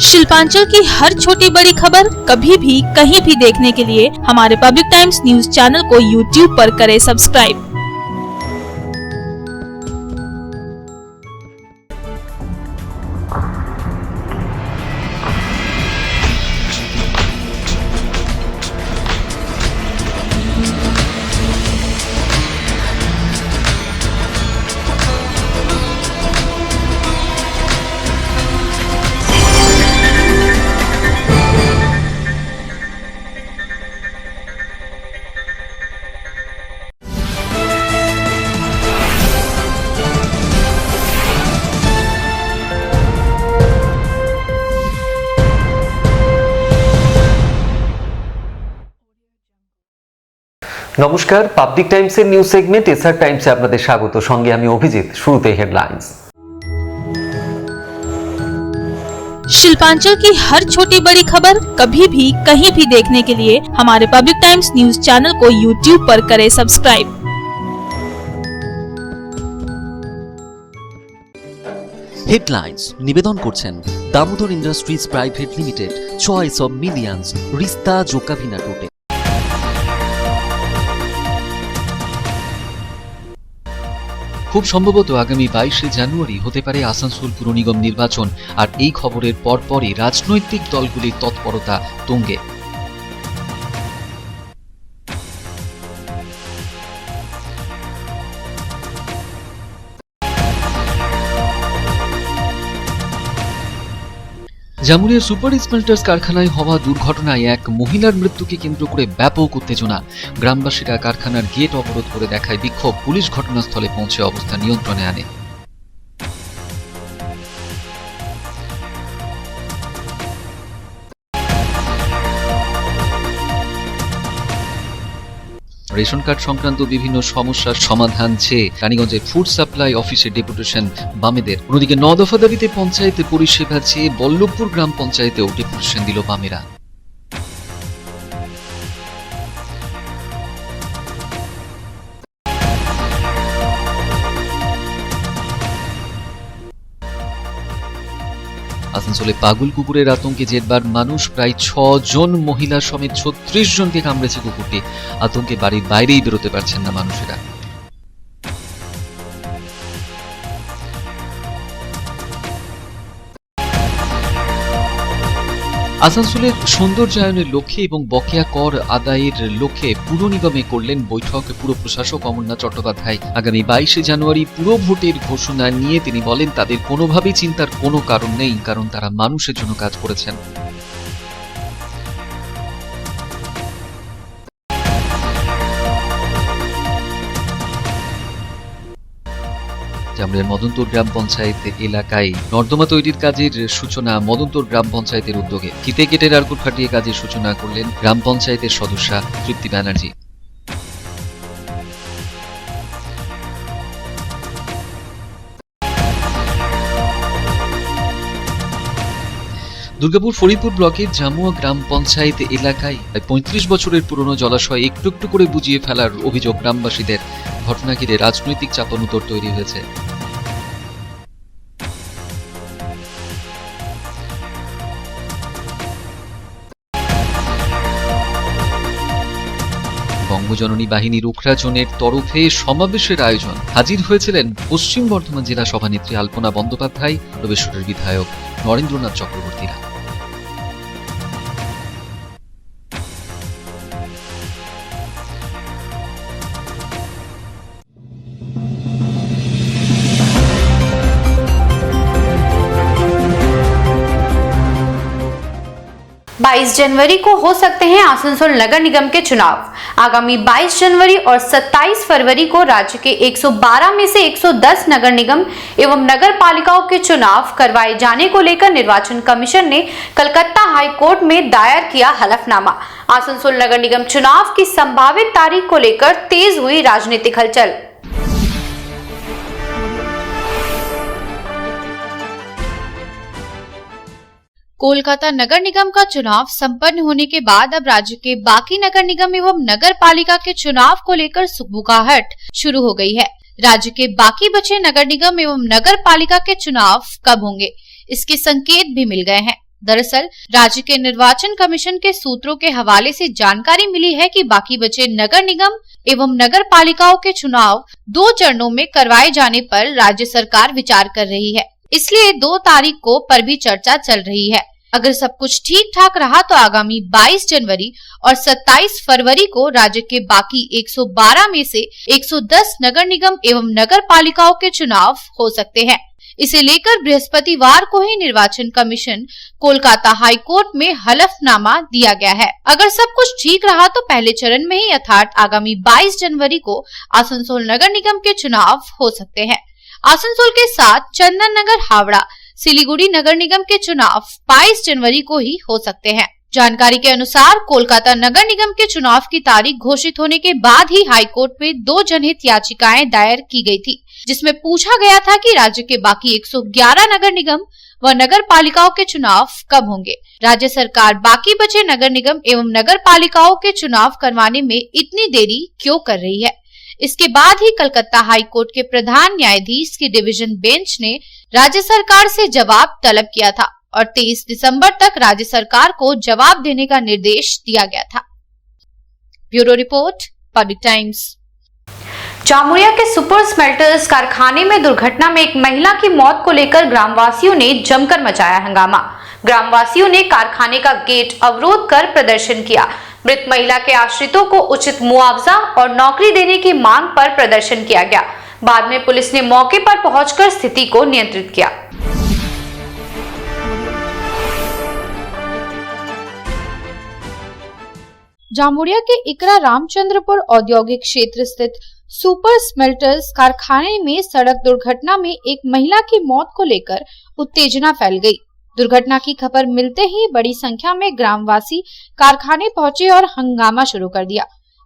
शिल्पांचल की हर छोटी बड़ी खबर कभी भी कहीं भी देखने के लिए हमारे पब्लिक टाइम्स न्यूज चैनल को यूट्यूब पर करें सब्सक्राइब। নমস্কার, পাবলিক টাইমসের নিউজ সেগমেন্ট এসআর টাইমসে আপনাদের স্বাগত। সঙ্গে আমি অভিজিৎ। শুরুতে হেডলাইন্স। शिल्पांचल की हर छोटी बड़ी खबर कभी भी कहीं भी देखने के लिए हमारे पब्लिक टाइम्स न्यूज चैनल को यूट्यूब पर करें सब्सक्राइब। হেডলাইন্স নিবেদন করছেন Damodar industries private limited, choice of millions, রিস্তা জোকাভিনা টোটে। খুব সম্ভবত আগামী 22শে জানুয়ারি হতে পারে আসানসোল পুর নিগম নির্বাচন, আর এই খবরের পরপরই রাজনৈতিক দলগুলির তৎপরতা তুঙ্গে। জামুরিয়া সুপার স্মেল্টার্স কারখানায় হওয়া দুর্ঘটনায় এক মহিলার মৃত্যুকে কেন্দ্র করে ব্যাপক উত্তেজনা। গ্রামবাসীরা কারখানার গেট অবরোধ করে দেখায় বিক্ষোভ। পুলিশ ঘটনাস্থলে পৌঁছে অবস্থা নিয়ন্ত্রণে আনে। রেশন কার্ড সংক্রান্ত বিভিন্ন সমস্যার সমাধান চেয়ে রানীগঞ্জে ফুড সাপ্লাই অফিসে ডেপুটেশন বামেদের। অন্যদিকে 9 দফা দাবিতে পঞ্চায়েতে পরিষেবা চেয়ে বল্লভপুর গ্রাম পঞ্চায়েতেও ডেপুটেশন দিল বামেরা। আসানসোলে পাগল কুকুরের আতঙ্কে জেরবার মানুষ, প্রায় 6 জন মহিলা সমেত 36 জনকে কামড়েছে কুকুরটি। আতঙ্কে বাড়ির বাইরেই বেরোতে পারছেন না মানুষেরা। আসানসোলের সৌন্দর্যায়নের লক্ষ্যে এবং বকেয়া কর আদায়ের লক্ষ্যে পুর নিগমে করলেন বৈঠক পুর প্রশাসক অমরনাথ চট্টোপাধ্যায়। আগামী 22শে জানুয়ারি পুর ভোটের ঘোষণা নিয়ে তিনি বলেন, তাদের কোনোভাবেই চিন্তার কোনো কারণ নেই, কারণ তারা মানুষের জন্য কাজ করেছেন। জামুরিয়ার মদনতোর গ্রাম পঞ্চায়েত এলাকায় নর্দমা তৈরির কাজের সূচনা মদনতোর গ্রাম পঞ্চায়েতের উদ্যোগে। ফিতে কেটে নারকুট ফাটিয়ে কাজের সূচনা করলেন গ্রাম পঞ্চায়েতের সদস্যা তৃপ্তি ব্যানার্জি। দুর্গাপুর ফরিদপুর ব্লকের জামুয়া গ্রাম পঞ্চায়েত এলাকায় 35 বছরের পুরনো জলাশয় একটু একটু করে বুঝিয়ে ফেলার অভিযোগ গ্রামবাসীদের। ঘটনা ঘিরে রাজনৈতিক চাপানুতর তৈরি হয়েছে। বঙ্গজননী বাহিনীর উখড়া জোনের তরফে সমাবেশের আয়োজন। হাজির হয়েছিলেন পশ্চিম বর্ধমান জেলা সভানেত্রী আলপনা বন্দ্যোপাধ্যায়, প্রবেশরের বিধায়ক নরেন্দ্রনাথ চক্রবর্তীরা। बाईस जनवरी को हो सकते हैं आसनसोल नगर निगम के चुनाव। आगामी 22 जनवरी और 27 फरवरी को राज्य के 112 में से 110 नगर निगम एवं नगर पालिकाओं के चुनाव करवाए जाने को लेकर निर्वाचन कमीशन ने कलकत्ता हाई कोर्ट में दायर किया हलफनामा। आसनसोल नगर निगम चुनाव की संभावित तारीख को लेकर तेज हुई राजनीतिक हलचल। कोलकाता नगर निगम का चुनाव संपन्न होने के बाद अब राज्य के बाकी नगर निगम एवं नगर पालिका के चुनाव को लेकर सुगबुगाहट शुरू हो गई है। राज्य के बाकी बचे नगर निगम एवं नगर पालिका के चुनाव कब होंगे, इसके संकेत भी मिल गए हैं। दरअसल राज्य के निर्वाचन कमीशन के सूत्रों के हवाले से जानकारी मिली है कि बाकी बचे नगर निगम एवं नगर पालिकाओं के चुनाव 2 चरणों में करवाए जाने पर राज्य सरकार विचार कर रही है। इसलिए 2 तारीख को पर भी चर्चा चल रही है। अगर सब कुछ ठीक ठाक रहा तो आगामी 22 जनवरी और 27 फरवरी को राज्य के बाकी 112 में से 110 नगर निगम एवं नगर पालिकाओं के चुनाव हो सकते हैं। इसे लेकर बृहस्पतिवार को ही निर्वाचन कमीशन कोलकाता हाई कोर्ट में हलफनामा दिया गया है। अगर सब कुछ ठीक रहा तो पहले चरण में ही अर्थात आगामी 22 जनवरी को आसनसोल नगर निगम के चुनाव हो सकते हैं। आसनसोल के साथ चंदन नगर, हावड़ा, सिलीगुड़ी नगर निगम के चुनाव 22 जनवरी को ही हो सकते हैं। जानकारी के अनुसार कोलकाता नगर निगम के चुनाव की तारीख घोषित होने के बाद ही हाईकोर्ट में 2 जनहित याचिकाएं दायर की गई थी, जिसमें पूछा गया था कि राज्य के बाकी 111 नगर निगम व नगर पालिकाओं के चुनाव कब होंगे। राज्य सरकार बाकी बचे नगर निगम एवं नगर पालिकाओं के चुनाव करवाने में इतनी देरी क्यों कर रही है। इसके बाद ही कलकत्ता हाई कोर्ट के प्रधान न्यायाधीश की डिवीजन बेंच ने राज्य सरकार से जवाब तलब किया था और 23 दिसंबर तक राज्य सरकार को जवाब देने का निर्देश दिया गया था। Bureau report, public times. Jamuria के सुपर स्मेल्टर्स कारखाने में दुर्घटना में एक महिला की मौत को लेकर ग्रामवासियों ने जमकर मचाया हंगामा। ग्रामवासियों ने कारखाने का गेट अवरोध कर प्रदर्शन किया। मृत महिला के आश्रितों को उचित मुआवजा और नौकरी देने की मांग पर प्रदर्शन किया गया। बाद में पुलिस ने मौके पर पहुंचकर स्थिति को नियंत्रित किया। जामुरिया के इकरा रामचंद्रपुर औद्योगिक क्षेत्र स्थित सुपर स्मेल्टर्स कारखाने में सड़क दुर्घटना में एक महिला की मौत को लेकर उत्तेजना फैल गई। दुर्घटना की खबर मिलते ही बड़ी संख्या में ग्रामवासी कारखाने पहुंचे और हंगामा शुरू कर दिया।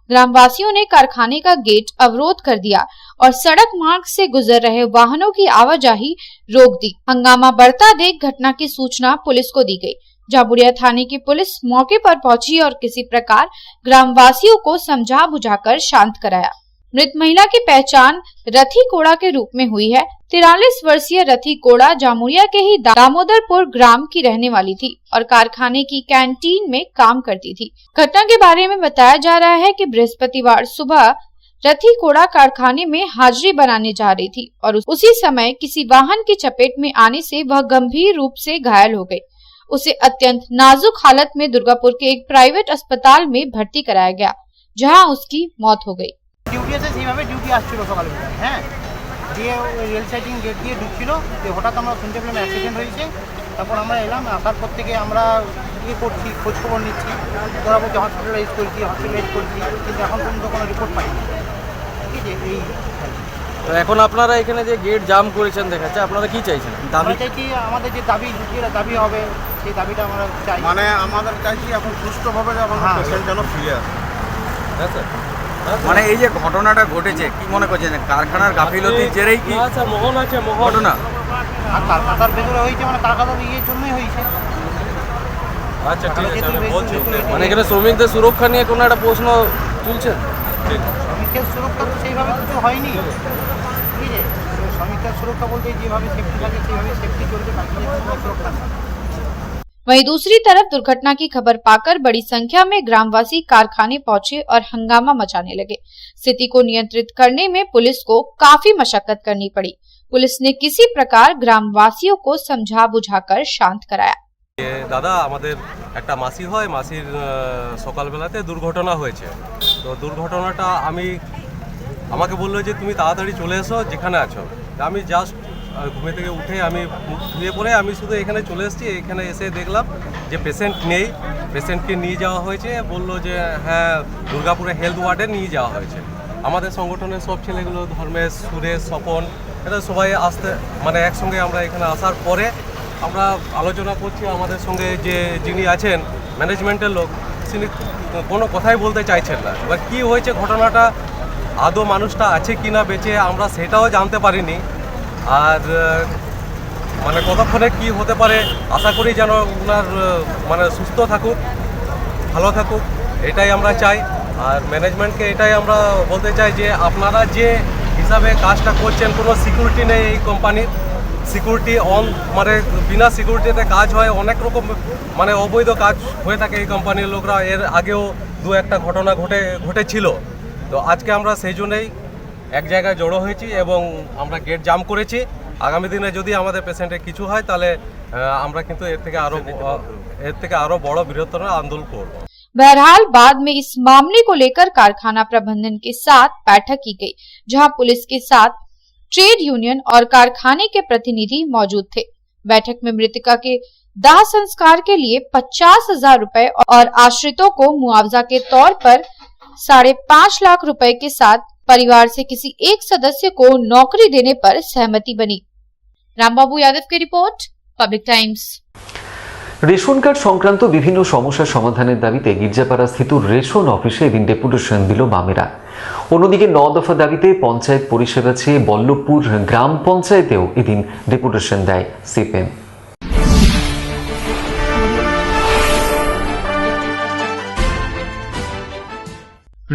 ग्रामवासियों ने कारखाने का गेट अवरोध कर दिया और सड़क मार्ग से गुजर रहे वाहनों की आवाजाही रोक दी। हंगामा बढ़ता देख घटना की सूचना पुलिस को दी गई। जामुरिया थाने की पुलिस मौके पर पहुंची और किसी प्रकार ग्रामवासियों को समझा बुझाकर शांत कराया। मृत महिला की पहचान रथी कोड़ा के रूप में हुई है। 43 वर्षीय रथी कोड़ा जामुरिया के ही दामोदरपुर ग्राम की रहने वाली थी और कारखाने की कैंटीन में काम करती थी। घटना के बारे में बताया जा रहा है कि बृहस्पतिवार सुबह रथी कोड़ा कारखाने में हाजिरी बनाने जा रही थी और उसी समय किसी वाहन की चपेट में आने से वह गंभीर रूप से घायल हो गई। उसे अत्यंत नाजुक हालत में दुर्गापुर के एक प्राइवेट अस्पताल में भर्ती कराया गया, जहां उसकी मौत हो गई। ডিউটি আছে সেইভাবে ডিউটি আসছিল সকালবেলা, হ্যাঁ, দিয়ে রেল সাইডিং গেট দিয়ে ঢুকছিল। তো হঠাৎ আমরা শুনতে পেলাম অ্যাক্সিডেন্ট হয়েছে। তারপর আমরা এলাম, আসার পর থেকে আমরা করছি, খোঁজ খবর নিচ্ছি, ওরা বলছে হসপিটালাইজ করছি, কিন্তু এখন পর্যন্ত কোনো রিপোর্ট পাইনি। ঠিক আছে, এই তো এখন আপনারা এখানে যে গেট জাম করেছেন দেখাচ্ছে, আপনারা কি চাইছেন? আমরা চাইছি আমাদের যে দাবি হবে সেই দাবিটা আমরা চাই। মানে আমাদের চাইছি এখন সুষ্ঠুভাবে যখন পেশেন্ট যেন ফিরে আসে। হ্যাঁ স্যার, মানে এই যে ঘটনাটা ঘটেছে কি মনে করছেন, কারখানার গাফিলতির জেরেই কি স্যার মোহন আছে, মোহন ঘটনা? আর কারখানার ভেতরে হয়েছে, মানে কারখানার ইয়ের জন্যই হয়েছে। আচ্ছা ঠিক আছে, আমি বলছি। মানে এখানে শ্রমিকদের সুরক্ষা নিয়ে কোনো একটা প্রশ্ন তুলছে? শ্রমিকের সুরক্ষা তো সেইভাবে কিছু হয়নি। ঠিক আছে, শ্রমিকের সুরক্ষা বলতে যেভাবে সেফটি থাকে সেইভাবে সেফটি চলবে, বাকি সুরক্ষা নেই। वहीं दूसरी तरफ दुर्घटना की खबर पाकर बड़ी संख्या में ग्रामवासी कारखाने पहुंचे और हंगामा मचाने लगे। स्थिति को नियंत्रित करने में पुलिस को काफी मशक्कत करनी पड़ी। पुलिस ने किसी प्रकार ग्रामवासियों को समझा बुझाकर शांत कराया। দাদা, আমাদের একটা মাসি হয়, মাসির সকালবেলাতে দুর্ঘটনা হয়েছে। তো দুর্ঘটনাটা আমাকে বললো যে তুমি তাড়াতাড়ি চলে এসো যেখানে আছো। আমি জাস্ট ঘুমে থেকে উঠে আমি ধুয়ে পড়ে আমি শুধু এখানে চলে এসেছি। এখানে এসে দেখলাম যে পেশেন্ট নেই, পেশেন্টকে নিয়ে যাওয়া হয়েছে। বললো যে হ্যাঁ, দুর্গাপুরে হেলথ ওয়ার্ডে নিয়ে যাওয়া হয়েছে। আমাদের সংগঠনের সব ছেলেগুলো, ধর্মেশ, সুরেশ, স্বপন, এটা সবাই মানে একসঙ্গে আমরা এখানে আসার পরে আমরা আলোচনা করছি। আমাদের সঙ্গে যিনি আছেন ম্যানেজমেন্টের লোক, তিনি কোনো কথাই বলতে চাইছেন না। এবার কী হয়েছে ঘটনাটা, আদৌ মানুষটা আছে কি না বেঁচে আমরা সেটাও জানতে পারিনি। আর মানে কতক্ষণে কি হতে পারে, আশা করি যেন ওনার মানে সুস্থ থাকুক, ভালো থাকুক, এটাই আমরা চাই। আর ম্যানেজমেন্টকে এটাই আমরা বলতে চাই যে আপনারা যে হিসাবে কাজটা করছেন, কোনো সিকিউরিটি নেই এই কোম্পানির। সিকিউরিটি মানে বিনা সিকিউরিটিতে কাজ হয়, অনেক রকম মানে অবৈধ কাজ হয়ে থাকে এই কোম্পানির লোকরা। এর আগেও দু একটা ঘটনা ঘটেছিল। তো আজকে আমরা সেই জন্যই এক জায়গায় জড়ো হয়েছি এবং আমরা গেট জাম করেছি। আগামী দিনে যদি আমাদের পেশেন্টের কিছু হয় তাহলে আমরা কিন্তু এর থেকে আরো বড় বৃহত্তর আন্দোলন করব। बहरहाल बाद में इस मामले को लेकर कारखाना प्रबंधन के साथ बैठक की गई, जहां पुलिस के साथ ट्रेड यूनियन और कारखाने के प्रतिनिधि मौजूद थे। बैठक में मृतका के दाह संस्कार के लिए 50,000 रुपए और आश्रितों को मुआवजा के तौर पर 5.5 लाख रुपए के साथ परिवार से किसी एक सदस्य को नौकरी देने पर सहमति बनी। रामबाबू यादव की report, public times. Ration card সংক্রান্ত বিভিন্ন সমস্যা সমাধানের দাবিতে গির্জাপাড়া স্থিত রেশন অফিসে এদিন ডেপুটেশন দিল বামেরা। অন্যদিকে 9 দফা দাবিতে পঞ্চায়েত পরিষেবা চেয়ে বল্লভপুর গ্রাম পঞ্চায়েতেও এদিন ডেপুটেশন দেয় সিপিএম।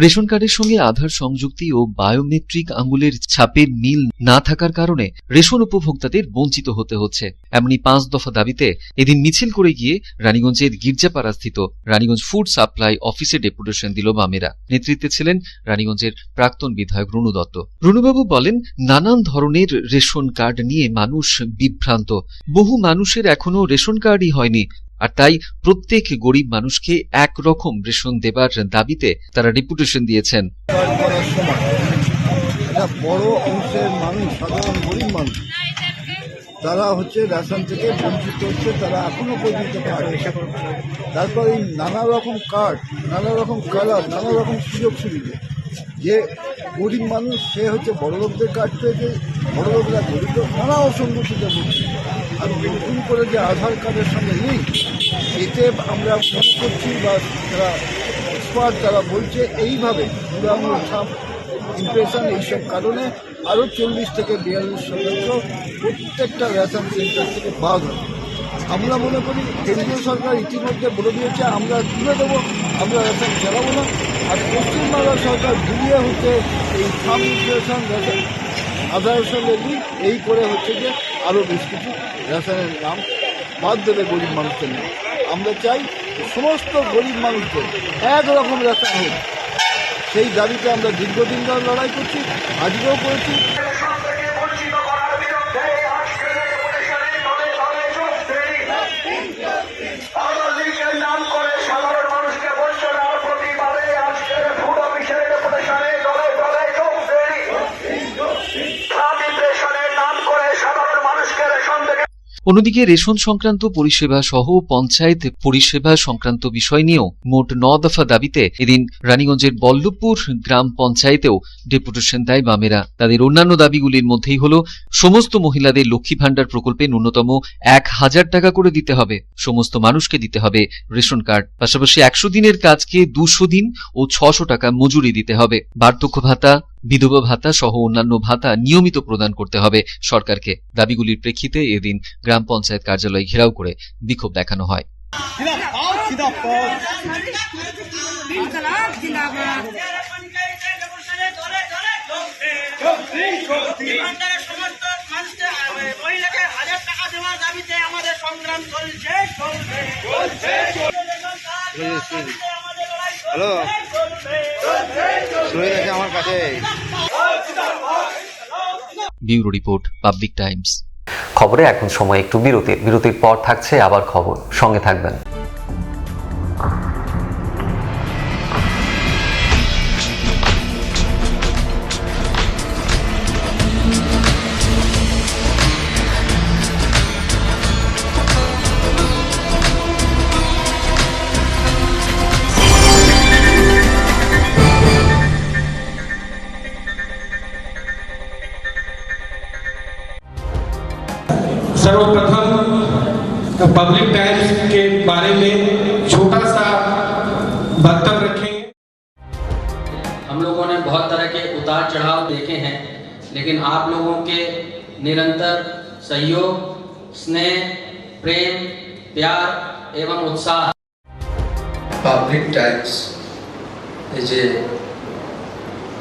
রেশন কার্ডের সঙ্গে আধার সংযুক্তি ও বায়োমেট্রিক আঙুলের ছাপের মিল না থাকার কারণে রেশন উপভোক্তাদের বঞ্চিত হতে হচ্ছে। এমনই 5 দফা দাবিতে এদিন মিছিল করে গিয়ে রানীগঞ্জের গির্জাপাড়া স্থিত রানীগঞ্জ ফুড সাপ্লাই অফিসে ডেপুটেশন দিল বামেরা। নেতৃত্বে ছিলেন রানীগঞ্জের প্রাক্তন বিধায়ক রুনু দত্ত। রুনুবাবু বলেন, নানান ধরনের রেশন কার্ড নিয়ে মানুষ বিভ্রান্ত। বহু মানুষের এখনো রেশন কার্ডই হয়নি, আর তাই প্রত্যেক গরিব মানুষকে একরকম রেশন দেবার দাবিতে তারা ডেপুটেশন দিয়েছেন। বড় অংশের মানুষ, সাধারণ গরিব মানুষ, তারা হচ্ছে রেশন থেকে বঞ্চিত হচ্ছে, তারা এখনো পর্যন্ত পাচ্ছে। তারপর এই নানা রকম কার্ড, নানা রকম কালার, নানা রকম সুযোগ সুবিধা, যে গরিব মানুষ সে হচ্ছে বড় লোকদের কার্ড পেয়েছে, বড় লোকরা গরিব, নানা অসঙ্গতিতে ভুগছে। আর নতুন করে যে আধার কার্ডের সঙ্গে লিঙ্ক, এতে আমরা মনে করছি বা যারা এক্সপার্ট তারা বলছে এইভাবে পুরানো ছাপ, ইমপ্রেশন, এইসব কারণে আরও 40 থেকে 42% প্রত্যেকটা রেশন সেন্টার থেকে বাদ হবে। আমরা মনে করি কেন্দ্রীয় সরকার ইতিমধ্যে বলে দিয়েছে আমরা তুলে দেবো, আমরা রেশন চালাবো না। আর পশ্চিমবাংলা সরকার ঘুরিয়ে হচ্ছে এই ফার্ম ইমপ্রেশন, রেশন, আধার সঙ্গে লিঙ্ক, এই করে হচ্ছে যে আরও বেশ কিছু রেশনের নাম বাদ দেবে গরিব মানুষের নাম। আমরা চাই সমস্ত গরিব মানুষদের একরকম রেশন হোক, সেই দাবিতে আমরা দীর্ঘদিন ধরে লড়াই করছি, আজকেও করেছি। অন্যদিকে রেশন সংক্রান্ত পরিষেবা সহ পঞ্চায়েত পরিষেবা সংক্রান্ত বিষয় নিয়েও মোট 9 দফা দাবিতে এদিন রানীগঞ্জের বল্লভপুর গ্রাম পঞ্চায়েতেও ডেপুটেশন দেয় বামেরা। তাদের অন্যান্য দাবিগুলির মধ্যেই হল সমস্ত মহিলাদের লক্ষ্মী ভাণ্ডার প্রকল্পে ন্যূনতম 1000 টাকা করে দিতে হবে, সমস্ত মানুষকে দিতে হবে রেশন কার্ড, পাশাপাশি 100 দিনের কাজকে 200 দিন ও 600 টাকা মজুরি দিতে হবে, বার্ধক্য ভাতা, বিধবা ভাতা সহ অন্যান্য ভাতা নিয়মিত প্রদান করতে হবে সরকারকে। দাবিগুলির প্রেক্ষিতে এদিন গ্রাম পঞ্চায়েত কার্যালয় ঘেরাও করে বিক্ষোভ দেখানো হয়। হ্যালো, আমার কাছে ব্যুরো রিপোর্ট, পাবলিক টাইমস। খবরে এখন সময় একটু বিরতির পর থাকছে আবার খবর, সঙ্গে থাকবেন। सर्वप्रथम पब्लिक टाइम्स के बारे में छोटा सा वक्तव्य रखेंगे। हम लोगों ने बहुत तरह के उतार चढ़ाव देखे हैं, लेकिन आप लोगों के निरंतर सहयोग, स्नेह, प्रेम, प्यार एवं उत्साह। पब्लिक टाइम्स যে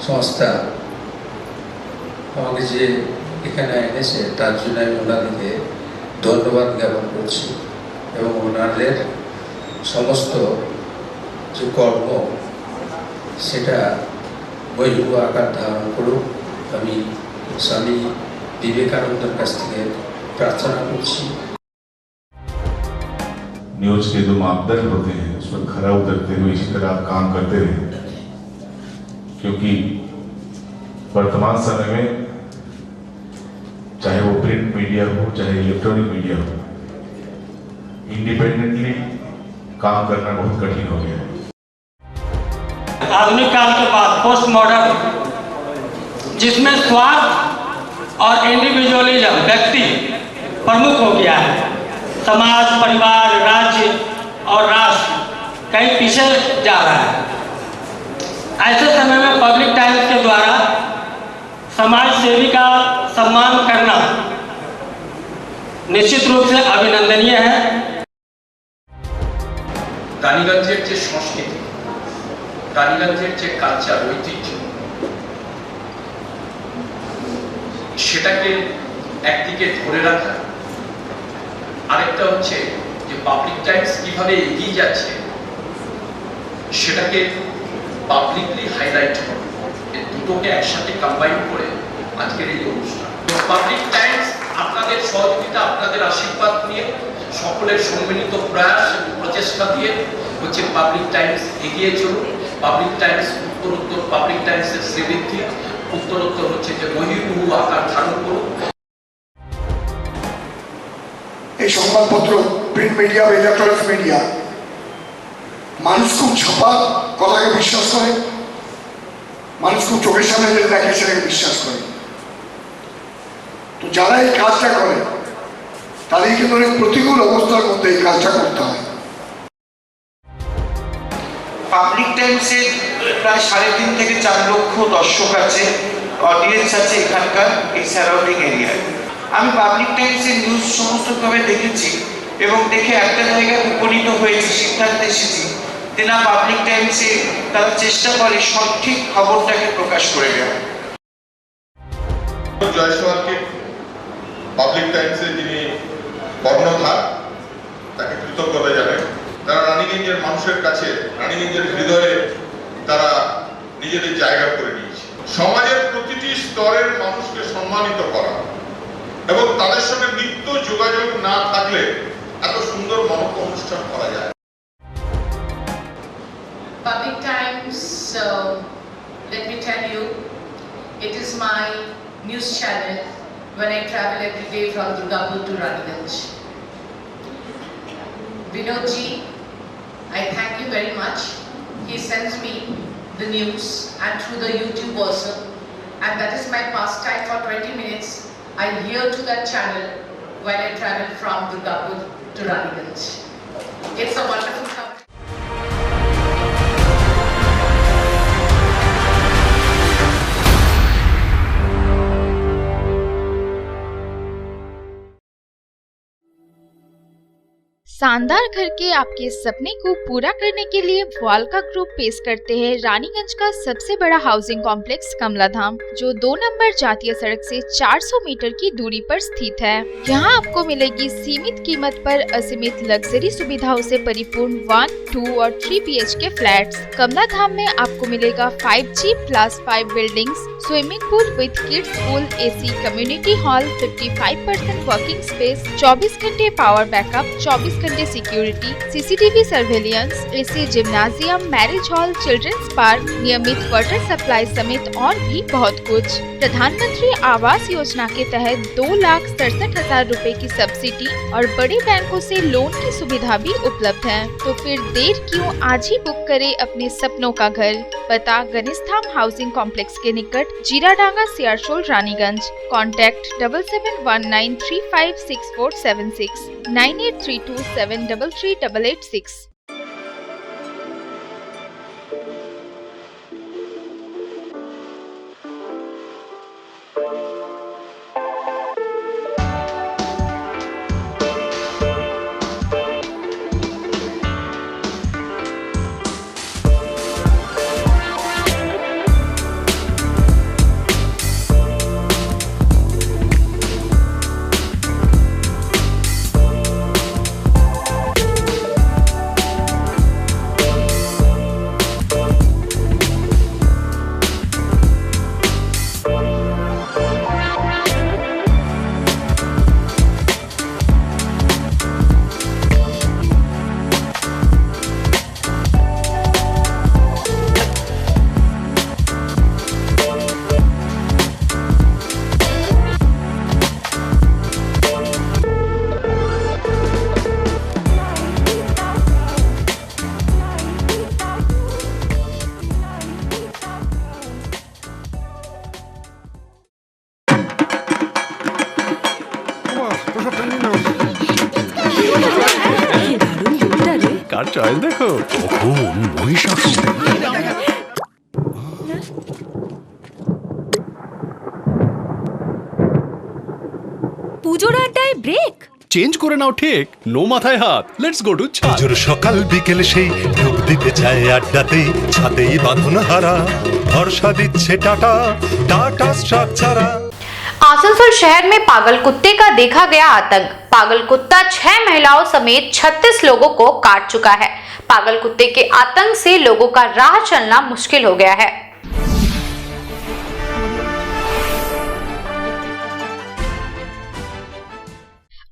সংস্থা আমাকে যে এখানে এনেছে তার জন্য আমি ওনাদেরকে ধন্যবাদ জ্ঞাপন করছি এবং ওনাদের সমস্ত যে কর্ম সেটা বহির্ভূত আকার ধারণ করুক আমি স্বামী বিবেকানন্দের কাছ থেকে प्रार्थना करছি। न्यूज के जो मापदंड होते हैं उस पर खरा उतरते हुए इसी तरह आप काम करते रहे, क्योंकि वर्तमान समय में चाहे वो प्रिंट मीडिया हो चाहे इलेक्ट्रॉनिक मीडिया हो, इंडिपेंडेंटली काम करना बहुत कठिन हो गया है। आधुनिक काल के बाद पोस्ट मॉडर्न, जिसमें स्वार्थ और इंडिविजुअलिज्म व्यक्ति प्रमुख हो गया है, समाज, परिवार, राज्य और राष्ट्र कहीं पीछे जा रहा है। ऐसे समय में पब्लिक टाइम्स के द्वारा समाज सेवी का सम्मान करना निश्चित रूप से अभिनंदनीय है। রানীগঞ্জের যে সংস্কৃতি, রানীগঞ্জের যে কালচার, ঐতিহ্য, সেটাকে একদিকে ধরে রাখা, আরেকটা হচ্ছে যে পাবলিক টাইমস কিভাবে এগিয়ে যাচ্ছে সেটাকে পাবলিকলি হাইলাইট করা, এই দুটোকে একসাথে কম্বাইন করে আজকের এই অনুষ্ঠান। পাবলিক টাইমস আপনাদের সহযোগিতা, আপনাদের আশীর্বাদ নিয়ে, সকলের সম্মিলিত প্রয়াস এবং প্রচেষ্টা দিয়ে হচ্ছে পাবলিক টাইমস এগিয়ে চলুন। পাবলিক টাইমস উত্তরোত্তর, পাবলিক টাইমসের শ্রীবৃদ্ধি উত্তরোত্তর হচ্ছে যে বহির্ভূত আকার ধারণ করুন। এই সংবাদপত্র, প্রিন্ট মিডিয়া বা ইলেকট্রনিক্স মিডিয়া, মানুষ খুব ছাপা কথাকে বিশ্বাস করে, মানুষ খুব চোখের সামনে যেটা দেখে সেটাকে বিশ্বাস করে। তো যারা এই কাজটা করে তাদের কিন্তু অনেক প্রতিকূল অবস্থার মধ্যে এই কাজটা করতে হয়। পাবলিক টাইমসের প্রায় 3.5 থেকে 4 লক্ষ দর্শক আছে, অডিয়েন্স আছে এখানকার এই সারাউন্ডিং এরিয়ায়। আমি পাবলিক টাইমসের নিউজ সমস্তভাবে দেখেছি এবং দেখে একটা জায়গায় উপনীত হয়েছি, সিদ্ধান্তে এসেছি যে না, পাবলিক টাইমসে তারা চেষ্টা করে সঠিক খবরটাকে প্রকাশ করে দেওয়া। জয়সওয়ালকে পাবলিক টাইমসে যিনি কর্ণধার, তাকে কৃতজ্ঞতা জানাই। তারা রানীগঞ্জের মানুষের কাছে, রানীগঞ্জের হৃদয়ে তারা নিজেদের জায়গা করে নিয়েছে। সমাজের প্রতিটি স্তরের মানুষকে সম্মানিত করা এবং তাদের সঙ্গে নিত্য যোগাযোগ না থাকলে এত সুন্দর মহৎ অনুষ্ঠান করা যায়। Public Times, let me tell you, it is my news channel when I travel every day from Durgapur to Raniganj. Vinod ji, I thank you very much. He sends me the news and through the YouTube also, and that is my pastime for 20 minutes. I hear to that channel while I travel from Durgapur to Raniganj. It's a wonderful company. शानदार घर के आपके सपने को पूरा करने के लिए वालका ग्रुप पेश करते हैं रानीगंज का सबसे बड़ा हाउसिंग कॉम्प्लेक्स कमलाधाम, जो 2 नंबर जातीय सड़क से 400 मीटर की दूरी पर स्थित है। यहाँ आपको मिलेगी सीमित कीमत पर असीमित लग्जरी सुविधाओं से परिपूर्ण 1, 2 और 3 BHK फ्लैट्स। कमलाधाम में आपको मिलेगा 5G+5 buildings, swimming pool with kids pool, AC community hall, 55% working space, 24 घंटे पावर बैकअप, 24 घंटे security, CCTV surveillance, AC gymnasium, marriage hall, children's park, नियमित वाटर सप्लाई समेत और भी बहुत कुछ। प्रधानमंत्री आवास योजना के तहत 2,67,000 रुपए की सब्सिडी और बड़े बैंकों से लोन की सुविधा भी उपलब्ध है। तो फिर देर क्यों, आज ही बुक करें अपने सपनों का घर। पता गणेशधाम हाउसिंग कॉम्प्लेक्स के निकट, जीराडांगा, सियारशोल, रानीगंज। कॉन्टैक्ट 7719356476, 9832733886। তার চয়েস দেখো, কখন মহিষাসুর। পুজোর আড্ডায় ব্রেক চেঞ্জ করে নাও ঠিক, নো মাথায় হাত। লেটস গো টু ছাদ। পুজোর সকাল বিকেল সেই ডুব দিতে যায় আড্ডাতেই, ছাদেই বাঁধন হারা ভরসা দিচ্ছে টাটা, টাটা স্ট্রাকচারা। आसनसोल शहर में पागल कुत्ते का देखा गया आतंक। पागल कुत्ता 6 महिलाओं समेत 36 लोगों को काट चुका है। पागल कुत्ते के आतंक से लोगों का राह चलना मुश्किल हो गया है।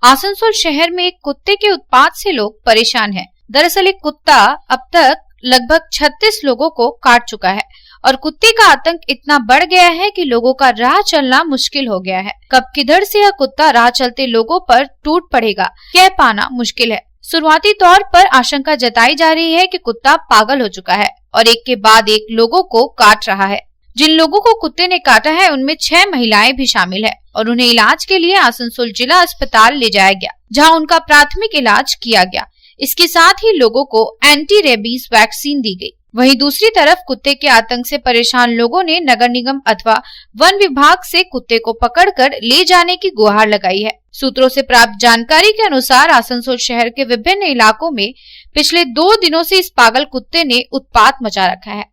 आसनसोल शहर में एक कुत्ते के उत्पात से लोग परेशान हैं। दरअसल एक कुत्ता अब तक लगभग 36 लोगों को काट चुका है और कुत्ते का आतंक इतना बढ़ गया है कि लोगों का राह चलना मुश्किल हो गया है। कब किधर से यह कुत्ता राह चलते लोगों पर टूट पड़ेगा, कह पाना मुश्किल है। शुरुआती तौर पर आशंका जताई जा रही है कि कुत्ता पागल हो चुका है और एक के बाद एक लोगों को काट रहा है। जिन लोगों को कुत्ते ने काटा है उनमें 6 महिलाएं भी शामिल है और उन्हें इलाज के लिए आसनसोल जिला अस्पताल ले जाया गया, जहां उनका प्राथमिक इलाज किया गया। इसके साथ ही लोगों को एंटी रेबीज वैक्सीन दी गई। वहीं दूसरी तरफ कुत्ते के आतंक से परेशान लोगों ने नगर निगम अथवा वन विभाग से कुत्ते को पकड़कर ले जाने की गुहार लगाई है। सूत्रों से प्राप्त जानकारी के अनुसार आसनसोल शहर के विभिन्न इलाकों में पिछले 2 दिनों से इस पागल कुत्ते ने उत्पात मचा रखा है।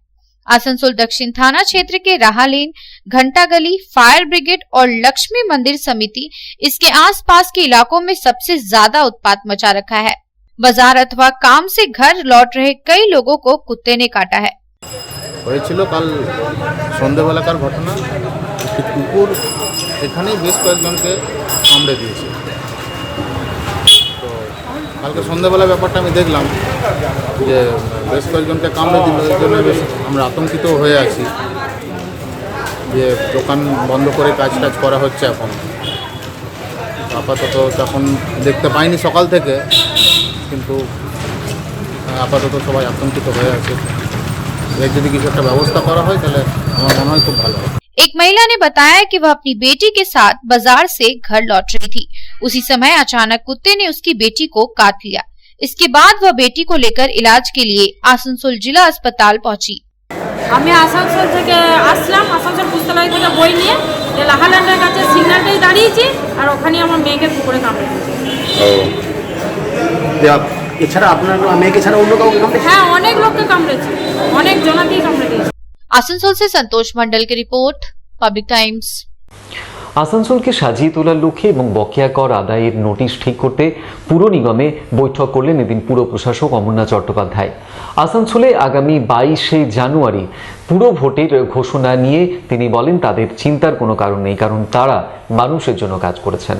आसनसोल दक्षिण थाना क्षेत्र के राहा लेन, घंटा गली, फायर ब्रिगेड और लक्ष्मी मंदिर समिति इसके आसपास के इलाकों में सबसे ज्यादा उत्पात मचा रखा है। बाजार अथवा काम से घर लौट रहे कई लोगों को कुत्ते ने काटा है। হয়েছিল কাল সন্ধ্যেবেলাকার ঘটনা। একটি কুকুর এখানেই বেশ কয়েকজনকে কামড়ে দিয়েছে। তো কালকে সন্ধ্যেবেলা ব্যাপারটা আমি দেখলাম যে বেশ কয়েকজনকে কামড়ে দিল, এর জন্য বেশ আমরা আতঙ্কিত হয়ে আছি যে দোকান বন্ধ করে কাজ করা হচ্ছে। এখন আপাতত তখন দেখতে পাইনি সকাল থেকে, কিন্তু আপাতত সবাই আতঙ্কিত হয়ে আছে। এর যদি কিছু একটা ব্যবস্থা করা হয় তাহলে আমার মনে হয় খুব ভালো হয়। एक महिला ने बताया कि वह अपनी बेटी के साथ बाजार से घर लौट रही थी। उसी समय अचानक कुत्ते ने उसकी बेटी को काट लिया। इसके बाद वह बेटी को लेकर इलाज के लिए आसनसोल जिला अस्पताल पहुंची। আমি আসানসোল থেকে আসলাম, আসানসোল পুস্তকালয় থেকে বই নিয়ে লাহাল্যান্ডের কাছে সিগন্যালটাই দাঁড়িয়েছি আর ওখানে আমার মেয়েকে কুকুরে কামড়ে দিয়েছে। এছাড়া আপনার মেয়েকে ছাড়া অন্য কাউকে কামড়েছে? হ্যাঁ, অনেক লোককে কামড়েছে, অনেক জনাকেই কামড়ে দিয়েছে। आसनसोल से संतोष मंडल की रिपोर्ट, पब्लिक टाइम्स। আসানসোলকে সাজিয়ে তোলার লক্ষ্যে এবং বকেয়া কর আদায়ের নোটিশ ঠিক করতে পুর নিগমে বৈঠক করলেন এদিন পুর প্রশাসক অমরনাথ চট্টোপাধ্যায়। আসানসোলে আগামী 22শে জানুয়ারি পুর ভোটের ঘোষণা নিয়ে তিনি বলেন তাদের চিন্তার কোনো কারণ নেই, কারণ তারা মানুষের জন্য কাজ করেছেন।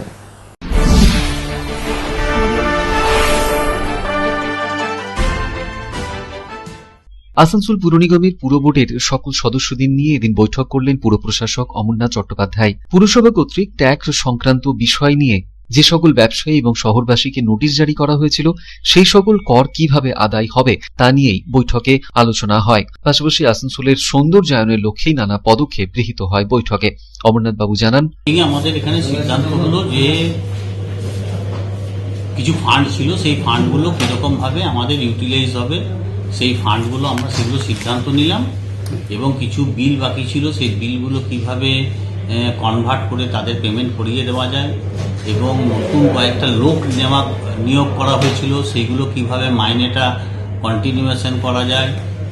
আসানসোল পুর নিগমের পুর বোর্ডের সকল সদস্যদের নিয়ে এদিন বৈঠক করলেন পুর প্রশাসক অমরনাথ চট্টোপাধ্যায়। পুরসভা কর্তৃক ট্যাক্স সংক্রান্ত বিষয় নিয়ে যে সকল ব্যবসায়ী এবং শহরবাসীকে নোটিশ জারি করা হয়েছিল সেই সকল কর কিভাবে আদায় হবে তা নিয়েই বৈঠকে আলোচনা হয়। পাশাপাশি আসানসোলের সৌন্দর্যায়নের লক্ষ্যেই নানা পদক্ষেপ গৃহীত হয় বৈঠকে। অমরনাথ বাবু জানান, আমাদের এখানে সিদ্ধান্ত হলো যে কিছু ফান্ড ছিল, সেই ফান্ডগুলো কিরকম ভাবে আমাদের ইউটিলাইজ হবে সেই ফান্ডগুলো আমরা সেগুলো সিদ্ধান্ত নিলাম, এবং কিছু বিল বাকি ছিল সেই বিলগুলো কিভাবে কনভার্ট করে তাদের পেমেন্ট করিয়ে দেওয়া যায়, এবং নতুন কয়েকটা লোক নিয়োগ করা হয়েছিল সেইগুলো কিভাবে মাইনেটা কন্টিনিউয়েশন করা যায়,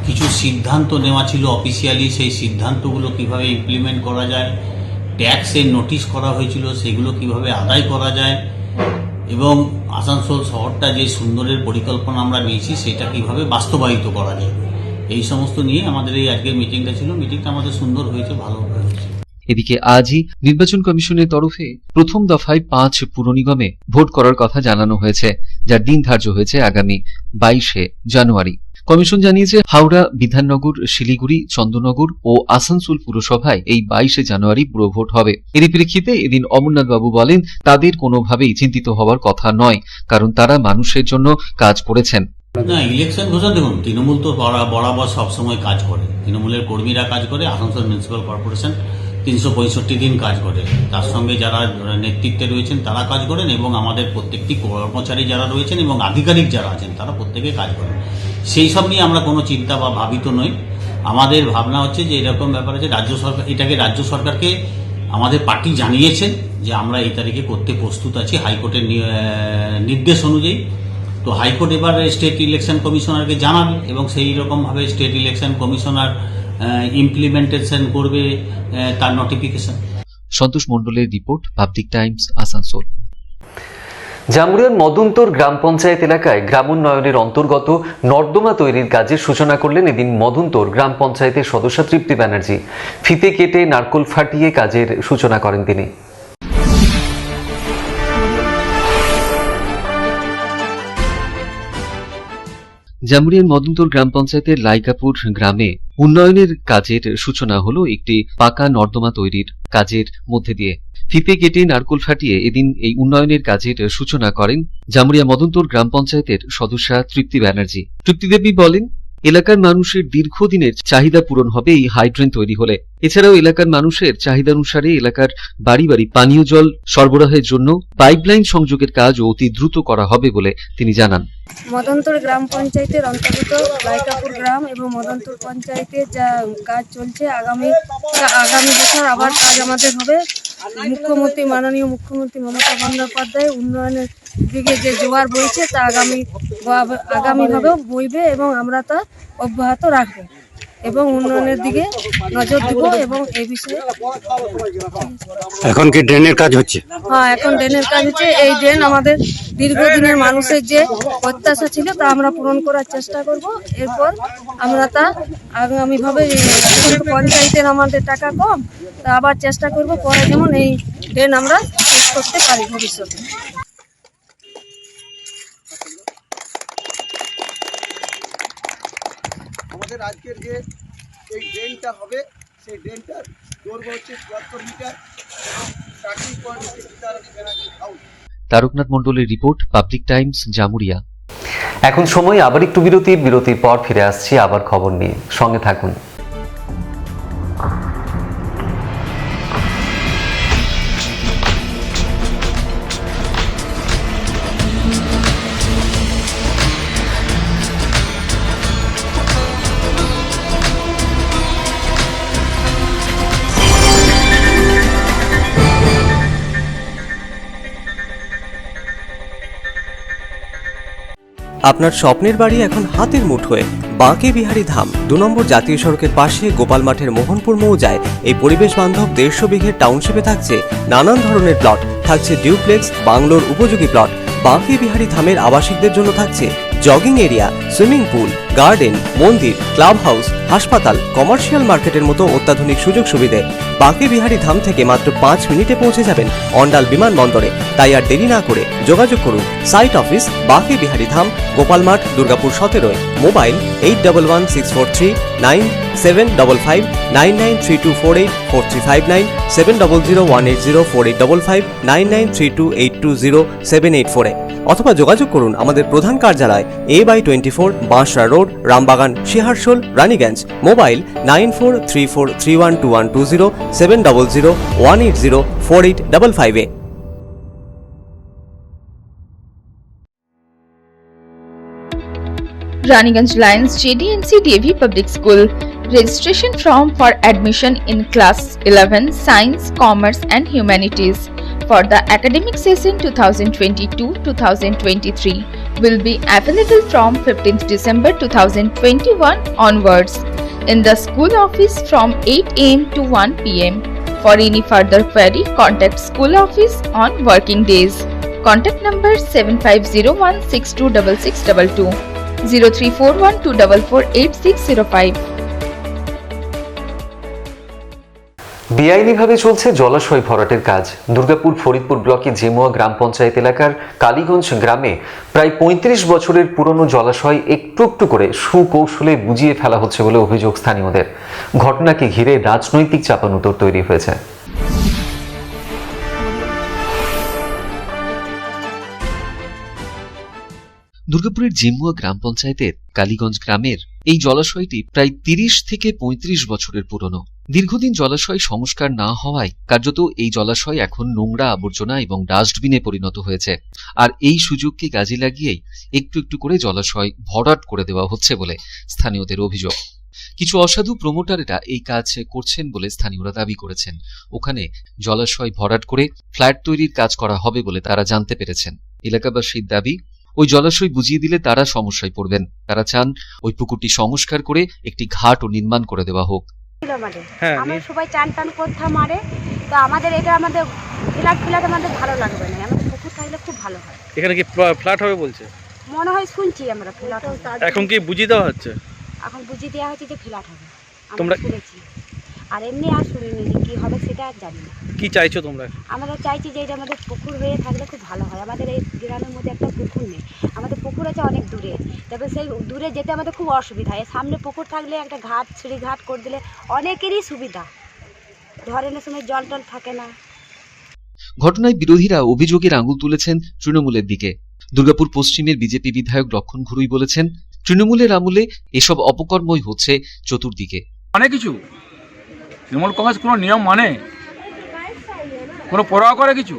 কিছু সিদ্ধান্ত নেওয়া ছিল অফিসিয়ালি সেই সিদ্ধান্তগুলো কিভাবে ইমপ্লিমেন্ট করা যায়, ট্যাক্সের নোটিশ করা হয়েছিল সেগুলো কিভাবে আদায় করা যায়, এবং আসানসোল শহরটা যে সুন্দরের পরিকল্পনা আমরা নিয়েছি সেটা কিভাবে বাস্তবায়িত করা যায়, এই সমস্ত নিয়ে আমাদের এই আজকের মিটিংটা ছিল। মিটিংটা আমাদের সুন্দর হয়েছে, ভালো হয়েছে। এদিকে আজই নির্বাচন কমিশনের তরফে প্রথম দফায় 5 পুর নিগমে ভোট করার কথা জানানো হয়েছে, যার দিন ধার্য হয়েছে আগামী 22শে জানুয়ারি। কমিশন জানিয়েছে হাওড়া, বিধাননগর, শিলিগুড়ি, চন্দননগর ও আসানসোল পুরসভায় এই 22শে জানুয়ারি পুরো ভোট হবে। এর প্রেক্ষিতে এদিন অমরনাথ বাবু বলেন তাদের কোনোভাবেই চিন্তিত হওয়ার কথা নয়, কারণ তারা মানুষের জন্য কাজ করেছেন। না, ইলেকশন ঘোষণা দেখুন, তৃণমূল তো বরাবর সবসময় কাজ করে, তৃণমূলের কর্মীরা কাজ করে, আসানসোল মিউনিসিপ্যাল কর্পোরেশন 365 দিন কাজ করে। তার সঙ্গে যারা নেতৃত্বে রয়েছেন তারা কাজ করেন এবং আমাদের প্রত্যেকটি কর্মচারী যারা রয়েছেন এবং আধিকারিক যারা আছেন তারা প্রত্যেকে কাজ করেন। সেই সব নিয়ে আমরা কোনো চিন্তা বা ভাবিত নই। আমাদের ভাবনা হচ্ছে যে এরকম ব্যাপার আছে, রাজ্য সরকার এটাকে রাজ্য সরকারকে আমাদের পার্টি জানিয়েছে যে আমরা এই তারিখে করতে প্রস্তুত আছি হাইকোর্টের নির্দেশ অনুযায়ী। তো হাইকোর্ট এবার স্টেট ইলেকশন কমিশনারকে জানাবে এবং সেই রকমভাবে স্টেট ইলেকশন কমিশনার ইমপ্লিমেন্টেশন করবে তার নোটিফিকেশন। সন্তোষ মণ্ডলের রিপোর্ট, পাবলিক টাইমস, আসানসোল। জামুরিয়ার মদনতর গ্রাম পঞ্চায়েত এলাকায় গ্রামোন্নয়নের অন্তর্গত নর্দমা তৈরির কাজের সূচনা করলেন এদিন মদনতর গ্রাম পঞ্চায়েতের সদস্য তৃপ্তি ব্যানার্জি। ফিতে কেটে নারকোল ফাটিয়ে কাজের সূচনা করেন তিনি। জামুরিয়ার মদনতর গ্রাম পঞ্চায়েতের লাইকাপুর গ্রামে উন্নয়নের কাজের সূচনা হলো একটি পাকা নর্দমা তৈরির কাজের মধ্যে দিয়ে। ফিতে কেটে নারকোল ফাটিয়ে এদিন এই উন্নয়নের কাজের সূচনা করেন জামুরিয়া মদনতর গ্রাম পঞ্চায়েতের সদস্যা তৃপ্তি ব্যানার্জি। তৃপ্তি দেবী বলেন, এলাকার মানুষের দীর্ঘদিনের চাহিদা পূরণ হবে এই হাইড্রেন তৈরি হলে। এছাড়াও এলাকার মানুষের চাহিদা অনুসারে এলাকার বাড়ি বাড়ি পানীয় জল সরবরাহের জন্য পাইপলাইন সংযোগের কাজও অতি দ্রুত করা হবে বলে তিনি জানান। মদনতর গ্রাম পঞ্চায়েতের অন্তর্গত লাইকাপুর গ্রাম এবং মদনতর পঞ্চায়েতে যা কাজ চলছে, আগামী বছর আবার কাজ আমাদের হবে। মাননীয় মুখ্যমন্ত্রী মমতা বন্দ্যোপাধ্যায় উন্নয়নের দিকে যে জোয়ার বইছে তা আগামীভাবেও বইবে এবং আমরা তা অব্যাহত রাখব এবং উন্নয়নের দিকে নজর দেব। এবং এই বিষয়ে এখন কি ড্রেনের কাজ হচ্ছে? হ্যাঁ, এখন ড্রেনের কাজ হচ্ছে। এই ড্রেন আমাদের দীর্ঘদিনের মানুষের যে প্রত্যাশা ছিল তা আমরা পূরণ করার চেষ্টা করব। এরপর আমরা তা আগামীভাবে, পঞ্চায়েতের আমাদের টাকা কম, তা আবার চেষ্টা করব পরে যেমন এই ড্রেন আমরা শেষ করতে পারি ভবিষ্যতে। আমাদের আজকের যে এই ড্রেনটা হবে সেই ড্রেনটার দৈর্ঘ্য হচ্ছে 74 মিটার এবং স্টার্টিং পয়েন্ট হচ্ছে হাউস। তারকনাথ মণ্ডলের রিপোর্ট, পাবলিক টাইমস, জামুরিয়া। এখন সময় আবার একটু বিরতির পর ফিরে আসছি আবার খবর নিয়ে, সঙ্গে থাকুন। আপনার স্বপ্নের বাড়ি এখন হাতের মুঠোয়। বাঁকে বিহারী ধাম 2 নম্বর জাতীয় সড়কের পাশে গোপাল মাঠের মোহনপুর মৌজায় এই পরিবেশ বান্ধব 150 বিঘের টাউনশিপে থাকছে নানান ধরনের প্লট, থাকছে ডিউপ্লেক্স, বাংলোর উপযোগী প্লট। বাঁকে বিহারী ধামের আবাসিকদের জন্য থাকছে jogging area, swimming pool, garden, মন্দির, ক্লাব হাউস, হাসপাতাল, কমার্শিয়াল মার্কেটের মতো অত্যাধুনিক সুযোগ সুবিধে। বাঁকে বিহারী ধাম থেকে মাত্র 5 মিনিটে পৌঁছে যাবেন অন্ডাল বিমানবন্দরে। তাই আর দেরি না করে যোগাযোগ করুন। সাইট অফিস বাঁকে বিহারী ধাম, গোপাল মাঠ, দুর্গাপুর 17। মোবাইল 8116439755 9932484359 7001804855 9932820784 অথবা যোগাযোগ করুন আমাদের প্রধান কার্যালয় A/24 Bansra road, Rambagan, Siharsol, Raniganj. Mobile 9434312120 7001804855। Raniganj Lions JDNC DAV Public School. Registration form for admission in class 11 Science, Commerce and Humanities for the academic session 2022-2023 will be available from 15th December 2021 onwards in the school office from 8 am to 1 pm. For any further query, contact school office on working days. Contact number 7501626622 0341244860 বেআইনিভাবে চলছে জলাশয় ভরাটের কাজ। দুর্গাপুর ফরিদপুর ব্লকে জেমুয়া গ্রাম পঞ্চায়েত এলাকার কালীগঞ্জ গ্রামে প্রায় 35 বছরের পুরনো জলাশয় একটু একটু করে সুকৌশলে বুঝিয়ে ফেলা হচ্ছে বলে অভিযোগ স্থানীয়দের। ঘটনাকে ঘিরে রাজনৈতিক চাপানুতর তৈরি হয়েছে। দুর্গাপুরের জেমুয়া গ্রাম পঞ্চায়েতের কালীগঞ্জ গ্রামের এই জলাশয়টি প্রায় 30 থেকে 35 বছরের পুরনো। দীর্ঘদিন জলাশয় সংস্কার না হওয়ায় কার্যত এই জলাশয় এখন নোংরা আবর্জনা এবং ডাস্টবিনে পরিণত হয়েছে। আর এই সুযোগকে কাজে লাগিয়েই একটু একটু করে জলাশয় ভরাট করে দেওয়া হচ্ছে বলে স্থানীয়দের অভিযোগ। কিছু অসাধু প্রমোটারেরা এই কাজ করছেন বলে স্থানীয়রা দাবি করেছেন। ওখানে জলাশয় ভরাট করে ফ্ল্যাট তৈরির কাজ করা হবে বলে তারা জানতে পেরেছেন। এলাকাবাসীর দাবি, ওই জলাশয় বুঝিয়ে দিলে তারা সমস্যায় পড়বেন। তারা চান ওই পুকুরটি সংস্কার করে একটি ঘাটও নির্মাণ করে দেওয়া হোক। আমরা সবাই চান টান করতাম মারে, তো আমাদের এটা আমাদের ফ্ল্যাট আমাদের ভালো লাগবে না, আমাদের পুকুর থাকলে খুব ভালো হয়। এখানে কি ফ্ল্যাট হবে বলছে? মনে হয় শুনছি আমরা ফ্ল্যাট। এখন কি বুঝিয়ে দেওয়া হচ্ছে? এখন বুঝিয়ে দেওয়া হচ্ছে যে ফ্ল্যাট হবে, তোমরা শুনেছি। আর এমনি আর শুনিনি যে কি হবে সেটা আর জানি না। কি চাইছো তোমরা? আমরা চাইছি যে এটা আমাদের পুকুর হয়ে থাকলে খুব ভালো হয়। আমাদের এই গ্রামের মধ্যে একটা পুকুর নেই, আমাদের পুকুর আছে অনেক দূরে, তবে সেই দূরে যেতে আমাদের খুব অসুবিধা। এর সামনে পুকুর থাকলে একটা ঘাট সিঁড়ি ঘাট করে দিলে অনেকেরই সুবিধা, ধরনের সময় জল টল থাকে না। ঘটনায় বিরোধীরা অভিযোগের আঙুল তুলেছেন তৃণমূলের দিকে। দুর্গাপুর পশ্চিমের বিজেপি বিধায়ক লক্ষণ ঘুরুই বলেছেন, তৃণমূলের আমলে এসব অপকর্মই হচ্ছে চতুর্দিকে। অনেক কিছু তৃণমূল কংগ্রেস কোনো নিয়ম মানে, কোনো পরোয়া করে কিছু?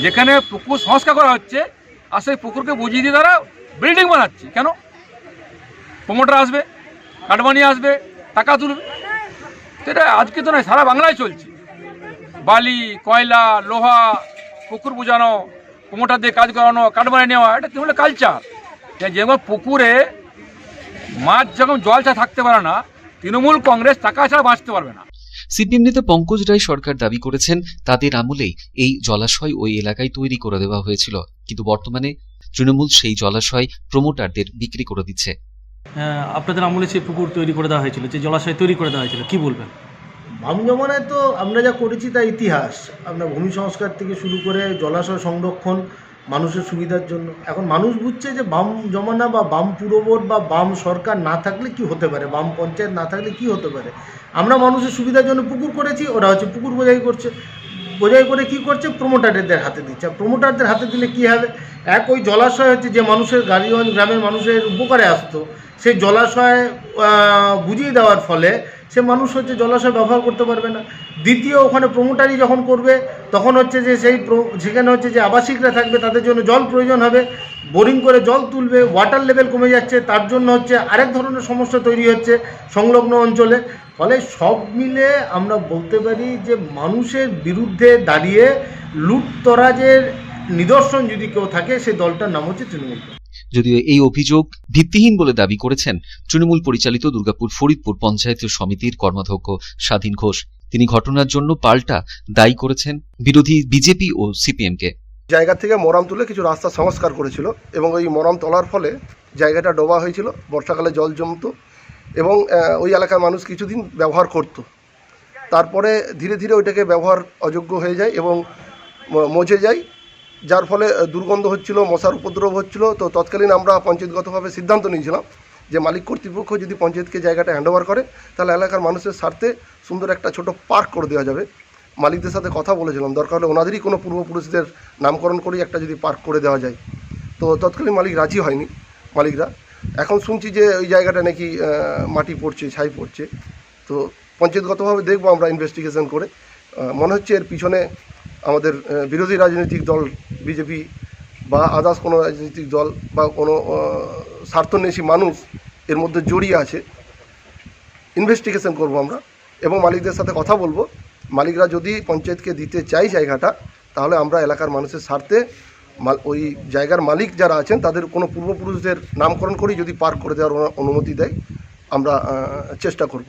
যেখানে পুকুর সংস্কার করা হচ্ছে আর সেই পুকুরকে বুঝিয়ে দিয়ে তারা বিল্ডিং বানাচ্ছে। কেন? প্রমোটার আসবে, কাটমানি আসবে, টাকা তুলবে। এটা আজকে তো নয়, সারা বাংলায় চলছে। বালি, কয়লা, লোহা, পুকুর বোঝানো, প্রমোটার দিয়ে কাজ করানো, কাটমানি নেওয়া, এটা তৃণমূলের কালচার। যেমন পুকুরে মাছ যখন জল ছাড়া থাকতে পারে না, তৃণমূল কংগ্রেস টাকা ছাড়া বাঁচতে পারবে না। সিপিএম নেতা পঙ্কজ রায় সরকার দাবি করেছেন, তাদের আমলেই এই জলাশয় ওই এলাকায় তৈরি করে দেওয়া হয়েছিল, কিন্তু বর্তমানে তৃণমূল সেই জলাশয় প্রমোটারদের বিক্রি করে দিচ্ছে। আপনাদের আমলে সেই পুকুর তৈরি করে দেওয়া হয়েছিল, যে জলাশয় তৈরি করে দেওয়া হয়েছিল, কি বলবেন? বাম জমানায় তো আমরা যা করেছি তা ইতিহাস। আমরা ভূমি সংস্কার থেকে শুরু করে জলাশয় সংরক্ষণ মানুষের সুবিধার জন্য। এখন মানুষ বুঝছে যে বাম জমানা বা বাম পুরবোর্ড বা বাম সরকার না থাকলে কি হতে পারে, বাম পঞ্চায়েত না থাকলে কি হতে পারে। আমরা মানুষের সুবিধার জন্য পুকুর করেছি, ওরা হচ্ছে পুকুর বোঝাই করছে। বোঝাই করে কি করছে? প্রমোটারদের হাতে দিচ্ছে। প্রমোটারদের হাতে দিলে কি হবে? ওই জলাশয় হচ্ছে যে মানুষের গাড়িগঞ্জ গ্রামের মানুষের উপকারে আসতো, সেই জলাশয় বুঝিয়ে দেওয়ার ফলে সে মানুষ হচ্ছে জলাশয় ব্যবহার করতে পারবে না। দ্বিতীয়, ওখানে প্রমোটারি যখন করবে তখন হচ্ছে যে সেখানে হচ্ছে যে আবাসিকরা থাকবে, তাদের জন্য জল প্রয়োজন হবে, বোরিং করে জল তুলবে, ওয়াটার লেভেল কমে যাচ্ছে, তার জন্য হচ্ছে আরেক ধরনের সমস্যা তৈরি হচ্ছে সংলগ্ন অঞ্চলে। ফলে সব মিলে আমরা বলতে পারি যে মানুষের বিরুদ্ধে দাঁড়িয়ে লুটতরাজের নিদর্শন যদি কেউ থাকে, সেই দলটার নাম হচ্ছে তৃণমূল। যদিও এই অভিযোগ ভিত্তিহীন বলে দাবি করেছেন তৃণমূল পরিচালিত দুর্গাপুর ফরিদপুর পঞ্চায়েত সমিতির কর্মাধ্যক্ষ স্বাধীন ঘোষ। তিনি ঘটনার জন্য পাল্টা দায়ী করেছেন বিরোধী বিজেপি ও সিপিএমকে। জায়গা থেকে মরাম তুলে কিছু রাস্তা সংস্কার করেছিল এবং ওই মরাম তোলার ফলে জায়গাটা ডোবা হয়েছিল, বর্ষাকালে জল জমতো এবং ওই এলাকার মানুষ কিছুদিন ব্যবহার করত। তারপরে ধীরে ধীরে ওইটাকে ব্যবহার অযোগ্য হয়ে যায় এবং মজে যায়, যার ফলে দুর্গন্ধ হচ্ছিল, মশার উপদ্রব হচ্ছিল। তো তৎকালীন আমরা পঞ্চায়েতগতভাবে সিদ্ধান্ত নিয়েছিলাম যে মালিক কর্তৃপক্ষ যদি পঞ্চায়েতকে জায়গাটা হ্যান্ডওভার করে তাহলে এলাকার মানুষের স্বার্থে সুন্দর একটা ছোট পার্ক করে দেওয়া যাবে। মালিকদের সাথে কথা বলেছিলাম, দরকার হলে ওনাদেরই কোনো পূর্বপুরুষদের নামকরণ করেই একটা যদি পার্ক করে দেওয়া যায়। তো তৎকালীন মালিক রাজি হয়নি মালিকরা। এখন শুনছি যে ওই জায়গাটা নাকি মাটি পড়ছে, ছাই পড়ছে। তো পঞ্চায়েতগতভাবে দেখবো আমরা ইনভেস্টিগেশন করে। মনে হচ্ছে এর পিছনে আমাদের বিরোধী রাজনৈতিক দল বিজেপি বা আদার্স কোনো রাজনৈতিক দল বা কোনো স্বার্থন্বেষী মানুষ এর মধ্যে জড়িয়ে আছে। ইনভেস্টিগেশন করব আমরা এবং মালিকদের সাথে কথা বলবো। মালিকরা যদি পঞ্চায়েতকে দিতে চাই জায়গাটা, তাহলে আমরা এলাকার মানুষের স্বার্থে ওই জায়গার মালিক যারা আছেন তাদের কোনো পূর্বপুরুষদের নামকরণ করেই যদি পার্ক করে দেওয়ার অনুমতি দেয়, আমরা চেষ্টা করব।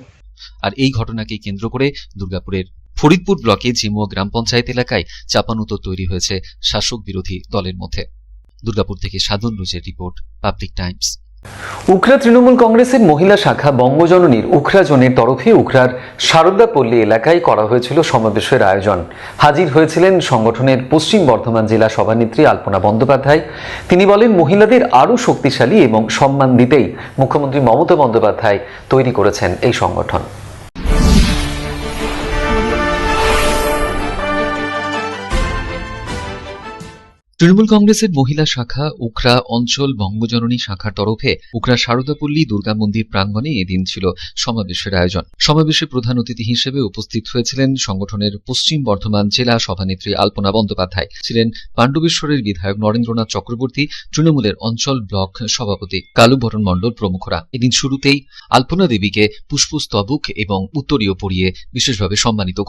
আর এই ঘটনাকে কেন্দ্র করে দুর্গাপুরের ফরিদপুর ব্লকে জিমুয়া গ্রাম পঞ্চায়েত এলাকায় চাপানুতর তৈরি হয়েছে শাসক বিরোধী দলের মধ্যে। দুর্গাপুর থেকে সাধন রুজের report, public Times. Ukhra Trinamool কংগ্রেসের মহিলা শাখা বঙ্গজননীর উখরা জোনের তরফে উখরার শারদাপল্লী এলাকায় করা হয়েছিল সমাবেশের আয়োজন। হাজির হয়েছিলেন সংগঠনের পশ্চিম বর্ধমান জেলা সভানেত্রী আলপনা বন্দ্যোপাধ্যায়। তিনি বলেন, মহিলাদের আরও শক্তিশালী এবং সম্মান দিতেই মুখ্যমন্ত্রী মমতা বন্দ্যোপাধ্যায় তৈরি করেছেন এই সংগঠন। তৃণমূল কংগ্রেসের মহিলা শাখা উখরা অঞ্চল বঙ্গজননী শাখার তরফে উখরা শারদাপল্লী দুর্গা মন্দির প্রাঙ্গণে এদিন ছিল সমাবেশের আয়োজন। সমাবেশে প্রধান অতিথি হিসেবে উপস্থিত হয়েছিলেন সংগঠনের পশ্চিম বর্ধমান জেলা সভানেত্রী আলপনা বন্দ্যোপাধ্যায়, ছিলেন পাণ্ডবেশ্বরের বিধায়ক নরেন্দ্রনাথ চক্রবর্তী, তৃণমূলের অঞ্চল ব্লক সভাপতি কালুবরণ মণ্ডল প্রমুখরা। এদিন শুরুতেই আলপনা দেবীকে পুষ্পস্তবক এবং উত্তরীয় পরিয়ে বিশেষভাবে সম্মানিত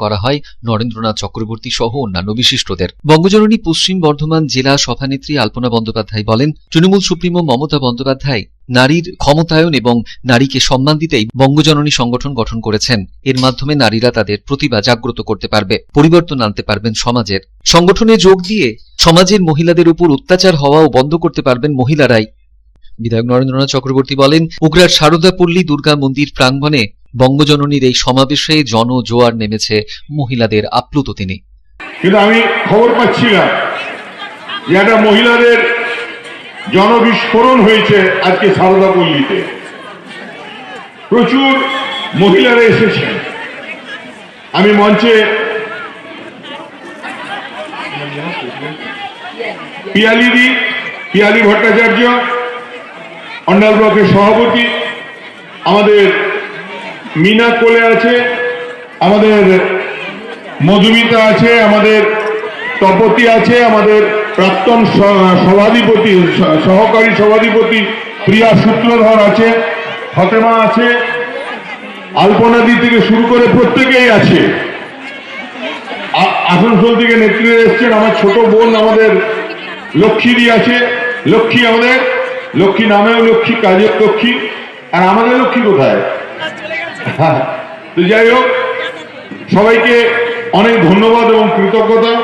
করা হয় নরেন্দ্রনাথ চক্রবর্তী সহ অন্যান্য বিশিষ্টদের। বঙ্গজননী পশ্চিম বর্ধমান জেলা সভানেত্রী আলপনা বন্দ্যোপাধ্যায় বলেন, তৃণমূল সুপ্রিমো মমতা বন্দ্যোপাধ্যায় নারীর ক্ষমতায়ন এবং নারীকে সম্মান দিতেই বঙ্গজননী সংগঠন গঠন করেছেন। এর মাধ্যমে নারীরা তাদের প্রতিভা জাগ্রত করতে পারবে, পরিবর্তন আনতে পারবেন সমাজের। সংগঠনে যোগ দিয়ে সমাজের মহিলাদের উপর অত্যাচার হওয়াও বন্ধ করতে পারবেন মহিলারাই। বিধায়ক নরেন্দ্রনাথ চক্রবর্তী বলেন, উখরার শারদাপল্লী দুর্গা মন্দির প্রাঙ্গণে বঙ্গজননীর এই সমাবেশে জনজোয়ার নেমেছে মহিলাদের আপ্লুত তিনি। কিন্তু আমি খবর পাচ্ছিলাম যে একটা মহিলাদের জনবিস্ফোরণ হয়েছে আজকে শারদাপল্লীতে। প্রচুর মহিলারা এসেছেন। আমি মঞ্চে পিয়ালি ভট্টাচার্য, অন্ডাল ব্লকের সভাপতি, আমাদের মিনা কোলে আছে, আমাদের মধুমিতা আছে, আমাদের তপতি আছে, আমাদের প্রাক্তন সভাধিপতি সহকারী সভাধিপতি প্রিয়া সূত্রধর আছে, ফতেমা আছে, আলপনাদি থেকে শুরু করে প্রত্যেকেই আছে। আসানসোল থেকে নেতৃত্বে এসছেন আমার ছোট বোন আমাদের লক্ষ্মীদি আছে। লক্ষ্মী আমাদের লক্ষ্মী নামেও লক্ষ্মী, কাজের লক্ষ্মী। আর আমাদের লক্ষ্মী কোথায়? তো যাই হোক, সবাইকে অনেক ধন্যবাদ এবং কৃতজ্ঞতা।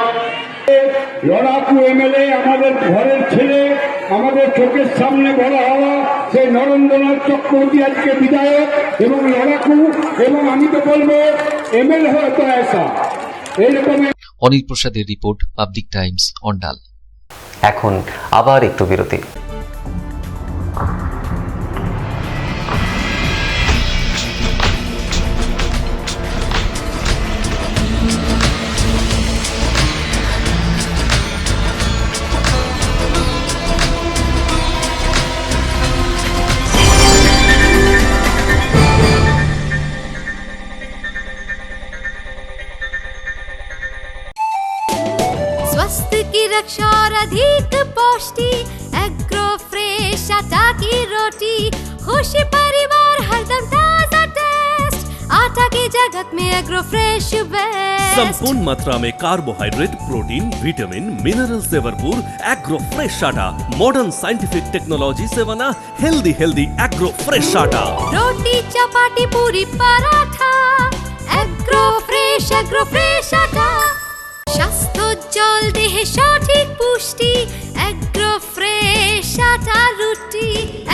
লড়াকু এমএলএ, আমাদের ঘরের ছেলে, আমাদের চোখের সামনে বড় হওয়া সেই নরেন্দ্রনাথ চক্রবর্তী আজকে বিধায়ক এবং লড়াকু, এবং আমি তো বলবো এমএলএ হয়তো ऐसा এইরকম। অনিল প্রসাদের রিপোর্ট, পাবলিক টাইমস, অন্ডাল। এখন আবার একটু বিরতি। स्वास्थ्य की रक्षा और अधिक पौष्टि, एग्रो फ्रेश आटा की रोटी, खुशी परिवार हरदम ताजा टेस्ट, आटा की जगत में एग्रो फ्रेश बेस्ट। संपूर्ण मात्रा में कार्बोहाइड्रेट, प्रोटीन, विटामिन, मिनरल से भरपूर एग्रो फ्रेश आटा, मॉडर्न साइंटिफिक टेक्नोलॉजी से बना हेल्दी एग्रो फ्रेश आटा। रोटी चपाटी पूरी पराठा, एग्रो फ्रेश आटा, স্বাস্থ্যোজ্জ্বল দেহে সঠিক পুষ্টি, এগ্রো ফ্রেশ আটা রুটি,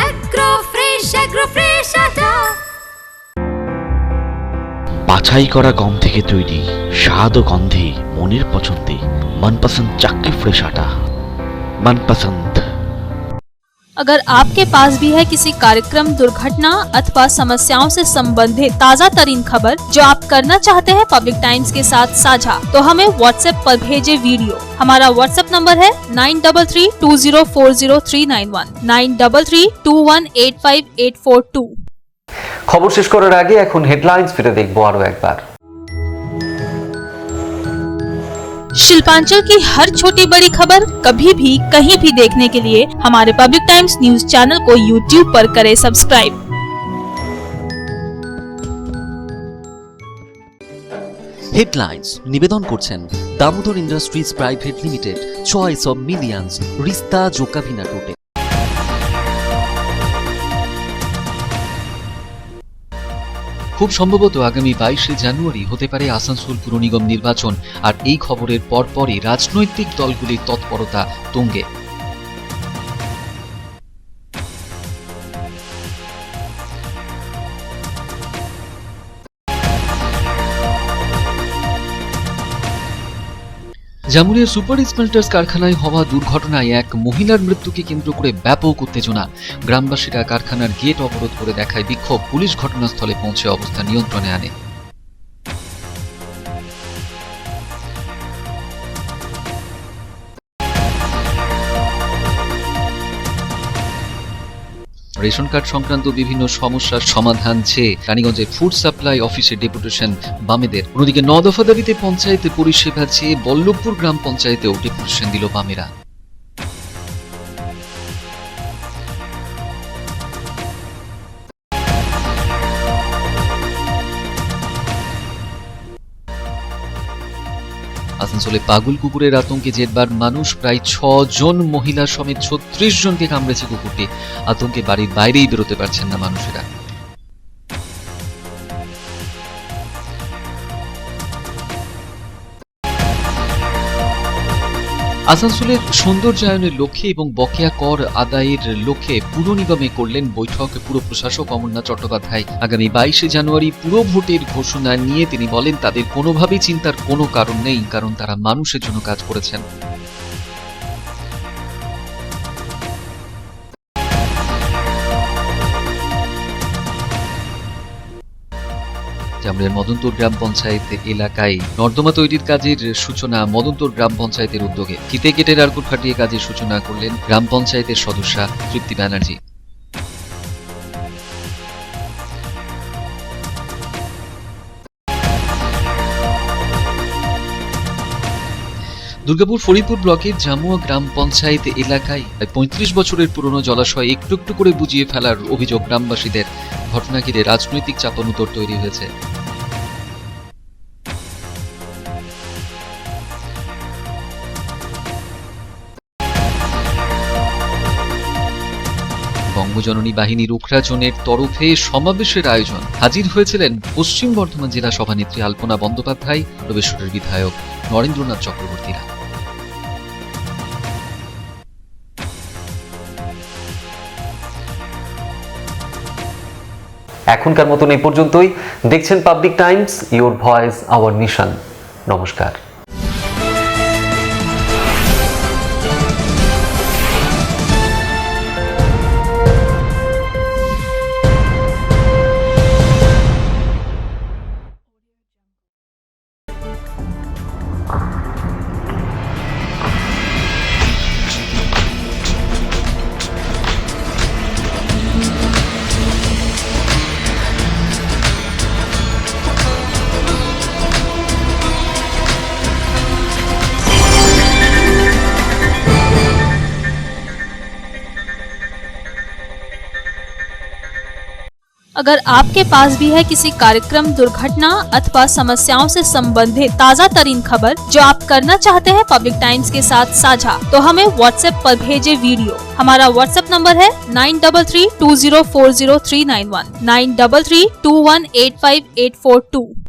এগ্রো ফ্রেশ আটা। বাছাই করা গম থেকে তৈরি, স্বাদ ও গন্ধে মনের পছন্দে मनपसंद चक्की फ्रेश आटा, मनपसंद। अगर आपके पास भी है किसी कार्यक्रम, दुर्घटना अथवा समस्याओं से संबंधित ताज़ा तरीन खबर जो आप करना चाहते हैं पब्लिक टाइम्स के साथ साझा, तो हमें व्हाट्सएप पर भेजे वीडियो। हमारा व्हाट्सएप नंबर है 9332040391, 9332185842। খবর শেষ করার আগে এখন হেডলাইন্স ফিরে দেখবো আরো একবার। शिल्पांचल की हर छोटी बड़ी खबर कभी भी कहीं भी देखने के लिए हमारे पब्लिक टाइम्स न्यूज चैनल को YouTube पर करें सब्सक्राइब। হেডলাইন্স নিবেদন করছেন Damodar industries private limited, choice of millions, রিস্তা জোকাভিনা টোটে। খুব সম্ভবত আগামী 22শে জানুয়ারি হতে পারে আসানসোল পুর নিগম নির্বাচন, আর এই খবরের পরপরই রাজনৈতিক দলগুলির তৎপরতা তুঙ্গে। জামুরিয়ার সুপার স্মেল্টার্স কারখানায় হওয়া দুর্ঘটনায় এক মহিলার মৃত্যুকে কেন্দ্র করে ব্যাপক উত্তেজনা। গ্রামবাসীরা কারখানার গেট অবরোধ করে দেখায় বিক্ষোভ। পুলিশ ঘটনাস্থলে পৌঁছে অবস্থা নিয়ন্ত্রণে আনে। রেশন কার্ড সংক্রান্ত বিভিন্ন সমস্যার সমাধান চেয়ে রানীগঞ্জের ফুড সাপ্লাই অফিসে ডেপুটেশন বামেদের। অন্যদিকে 9 দফা দাবিতে পঞ্চায়েত পরিষেবা চেয়ে বল্লভপুর গ্রাম পঞ্চায়েতেও ডেপুটেশন দিল বামেরা। আসানসোলে পাগল কুকুরের আতঙ্কে জেরবার মানুষ, প্রায় 6 জন মহিলা সমেত 36 জনকে কামড়েছে কুকুরটি। আতঙ্কে বাড়ির বাইরেই বেরোতে পারছেন না মানুষেরা। আসানসোলের সৌন্দর্যায়নের লক্ষ্যে এবং বকেয়া কর আদায়ের লক্ষ্যে পুর নিগমে করলেন বৈঠক পুর প্রশাসক অমরনাথ চট্টোপাধ্যায়। আগামী 22 জানুয়ারি পুর ভোটের ঘোষণা নিয়ে তিনি বলেন, তাদের কোনোভাবেই চিন্তার কোনো কারণ নেই, কারণ তারা মানুষের জন্য কাজ করেছেন। জামুরিয়ার মদনতোর গ্রাম পঞ্চায়েত এলাকায় নর্দমা তৈরির কাজের সূচনা মদনতোর গ্রাম পঞ্চায়েতের উদ্যোগে। ফিতে কেটে রারকুট ফাটিয়ে কাজের সূচনা করলেন গ্রাম পঞ্চায়েতের সদস্যা তৃপ্তি ব্যানার্জি। দুর্গাপুর ফরিদপুর ব্লকের জামুয়া গ্রাম পঞ্চায়েত এলাকায় 35 বছরের পুরনো জলাশয় একটু একটু করে বুঝিয়ে ফেলার অভিযোগ গ্রামবাসীদের। ঘটনা ঘিরে রাজনৈতিক চাপানুতর তৈরি হয়েছে। বঙ্গজননী বাহিনীর উখরা জোনের তরফে সমাবেশের আয়োজন। হাজির হয়েছিলেন পশ্চিম বর্ধমান জেলা সভানেত্রী আলপনা বন্দ্যোপাধ্যায়, প্রবেশরের বিধায়ক নরেন্দ্রনাথ চক্রবর্তীরা। এখনকার মতন এই পর্যন্তই। দেখছেন public Times, your voice hour mission. নমস্কার। अगर आपके पास भी है किसी कार्यक्रम, दुर्घटना अथवा समस्याओं से संबंधित ताज़ा तरीन खबर जो आप करना चाहते हैं पब्लिक टाइम्स के साथ साझा, तो हमें व्हाट्सएप पर भेजे वीडियो। हमारा व्हाट्सएप नंबर है 9332040391 9332185842।